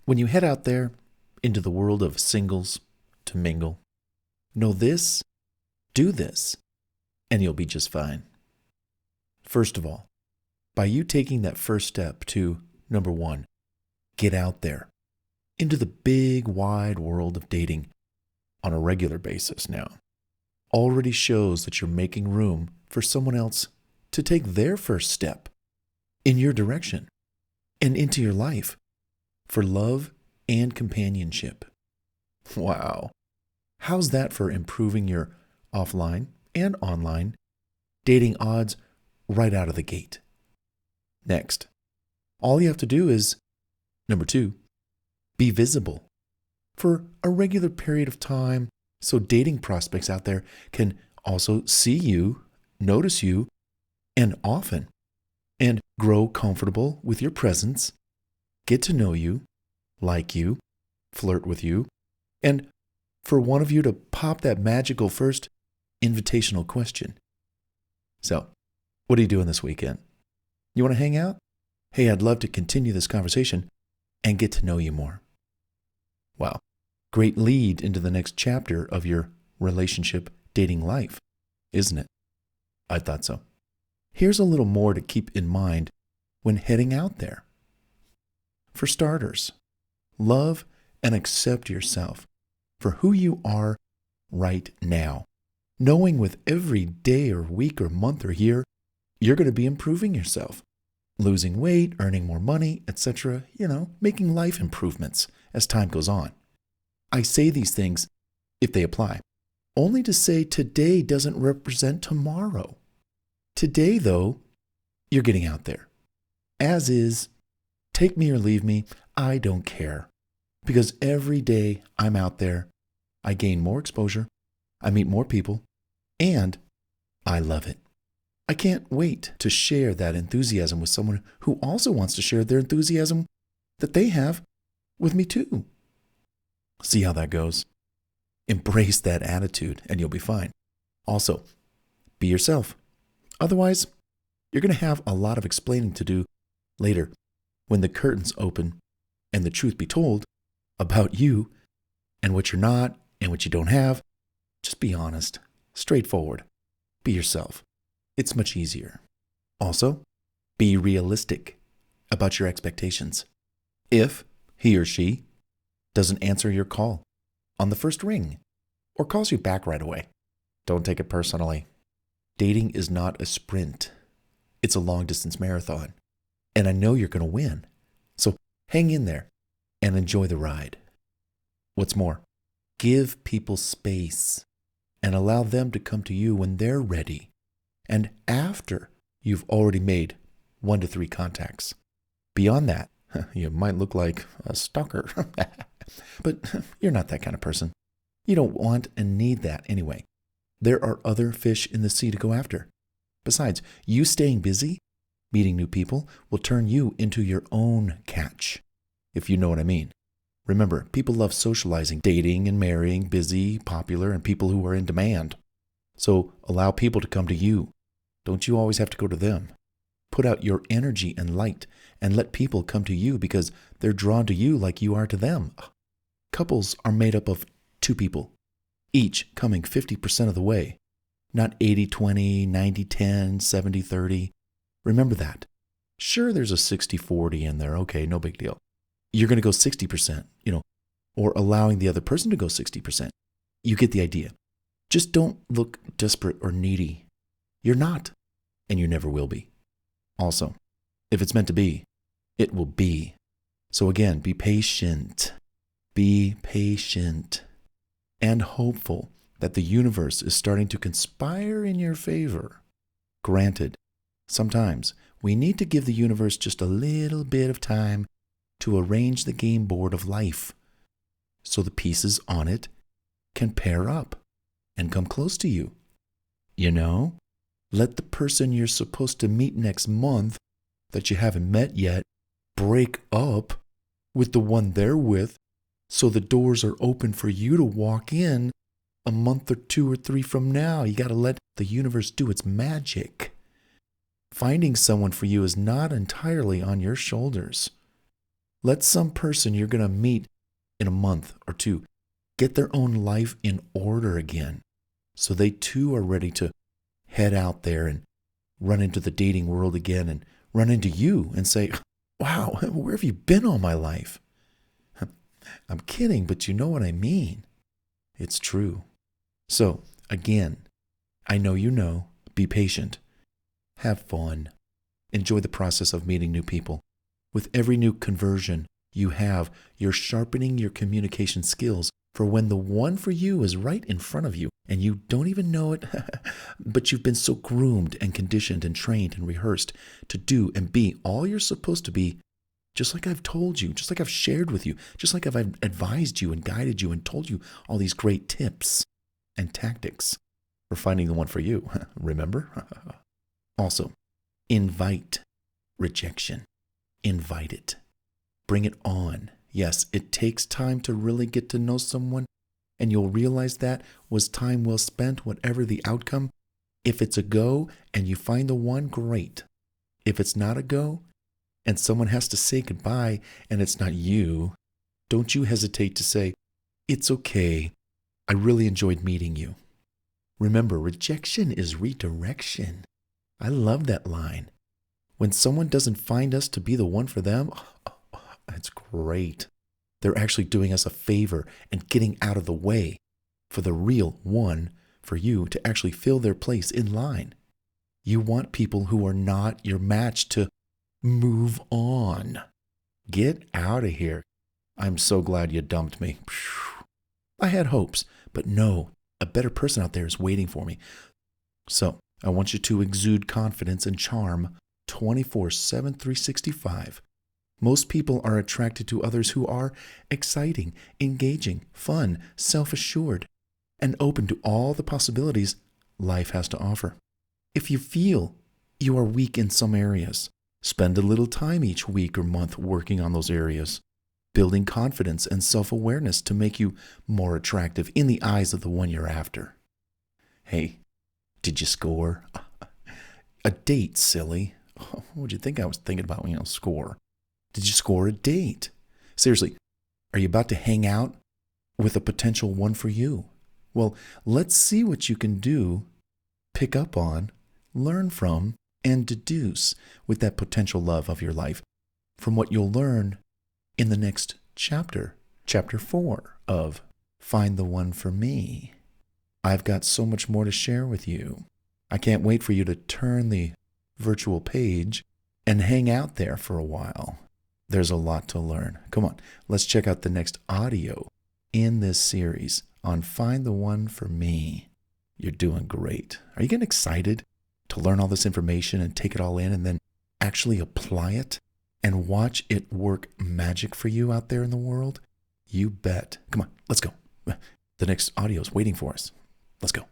When you head out there into the world of singles to mingle, know this, do this, and you'll be just fine. First of all, by you taking that first step to, number one, get out there into the big, wide world of dating on a regular basis now, already shows that you're making room for someone else to take their first step in your direction and into your life for love and companionship. Wow. How's that for improving your offline and online dating odds right out of the gate? Next, all you have to do is, number two, be visible for a regular period of time so dating prospects out there can also see you, notice you, and often, and grow comfortable with your presence, get to know you, like you, flirt with you, and for one of you to pop that magical first invitational question. So, what are you doing this weekend? You want to hang out? Hey, I'd love to continue this conversation and get to know you more. Wow, great lead into the next chapter of your relationship dating life, isn't it? I thought so. Here's a little more to keep in mind when heading out there. For starters, love and accept yourself for who you are right now, knowing with every day or week or month or year, you're going to be improving yourself, losing weight, earning more money, etc., making life improvements as time goes on. I say these things, if they apply, only to say today doesn't represent tomorrow. Today, though, you're getting out there. As is, take me or leave me, I don't care. Because every day I'm out there, I gain more exposure, I meet more people, and I love it. I can't wait to share that enthusiasm with someone who also wants to share their enthusiasm that they have with me too. See how that goes. Embrace that attitude and you'll be fine. Also, be yourself. Otherwise, you're going to have a lot of explaining to do later when the curtains open and the truth be told about you and what you're not and what you don't have. Just be honest, straightforward. Be yourself. It's much easier. Also, be realistic about your expectations. If he or she doesn't answer your call on the first ring or calls you back right away, don't take it personally. Dating is not a sprint. It's a long-distance marathon. And I know you're going to win. So hang in there and enjoy the ride. What's more, give people space and allow them to come to you when they're ready and after you've already made 1 to 3 contacts. Beyond that, you might look like a stalker. But you're not that kind of person. You don't want and need that anyway. There are other fish in the sea to go after. Besides, you staying busy, meeting new people, will turn you into your own catch, if you know what I mean. Remember, people love socializing, dating and marrying, busy, popular, and people who are in demand. So allow people to come to you. Don't you always have to go to them. Put out your energy and light and let people come to you because they're drawn to you like you are to them. Couples are made up of 2 people, each coming 50% of the way, not 80-20, 90-10, 70-30. Remember that. Sure, there's a 60-40 in there. Okay, no big deal. You're going to go 60%, or allowing the other person to go 60%. You get the idea. Just don't look desperate or needy. You're not, and you never will be. Also, if it's meant to be, it will be. So again, be patient. Be patient and hopeful that the universe is starting to conspire in your favor. Granted, sometimes we need to give the universe just a little bit of time to arrange the game board of life so the pieces on it can pair up and come close to you. Let the person you're supposed to meet next month that you haven't met yet break up with the one they're with so the doors are open for you to walk in a month or 2 or 3 from now. You got to let the universe do its magic. Finding someone for you is not entirely on your shoulders. Let some person you're going to meet in a month or two get their own life in order again, so they too are ready to head out there and run into the dating world again and run into you and say, wow, where have you been all my life? I'm kidding, but you know what I mean. It's true. So, again, I know you know, be patient. Have fun. Enjoy the process of meeting new people. With every new conversion you have, you're sharpening your communication skills for when the one for you is right in front of you and you don't even know it, but you've been so groomed and conditioned and trained and rehearsed to do and be all you're supposed to be, just like I've told you, just like I've shared with you, just like I've advised you and guided you and told you all these great tips and tactics for finding the one for you. Remember? Also, invite rejection. Invite it. Bring it on. Yes, it takes time to really get to know someone, and you'll realize that was time well spent, whatever the outcome. If it's a go and you find the one, great. If it's not a go, and someone has to say goodbye and it's not you, don't you hesitate to say, it's okay. I really enjoyed meeting you. Remember, rejection is redirection. I love that line. When someone doesn't find us to be the one for them, that's great. They're actually doing us a favor and getting out of the way for the real one for you to actually fill their place in line. You want people who are not your match to move on. Get out of here. I'm so glad you dumped me. I had hopes, but no, a better person out there is waiting for me. So I want you to exude confidence and charm 24/7, 365. Most people are attracted to others who are exciting, engaging, fun, self-assured, and open to all the possibilities life has to offer. If you feel you are weak in some areas, spend a little time each week or month working on those areas, building confidence and self-awareness to make you more attractive in the eyes of the one you're after. Hey, did you score? A date, silly. What would you think I was thinking about, score? Did you score a date? Seriously, are you about to hang out with a potential one for you? Well, let's see what you can do, pick up on, learn from, and deduce with that potential love of your life from what you'll learn in the next chapter, chapter 4 of Find the One for Me. I've got so much more to share with you. I can't wait for you to turn the virtual page and hang out there for a while. There's a lot to learn. Come on, let's check out the next audio in this series on Find the One for Me. You're doing great. Are you getting excited to learn all this information and take it all in and then actually apply it and watch it work magic for you out there in the world? You bet. Come on, let's go. The next audio is waiting for us. Let's go.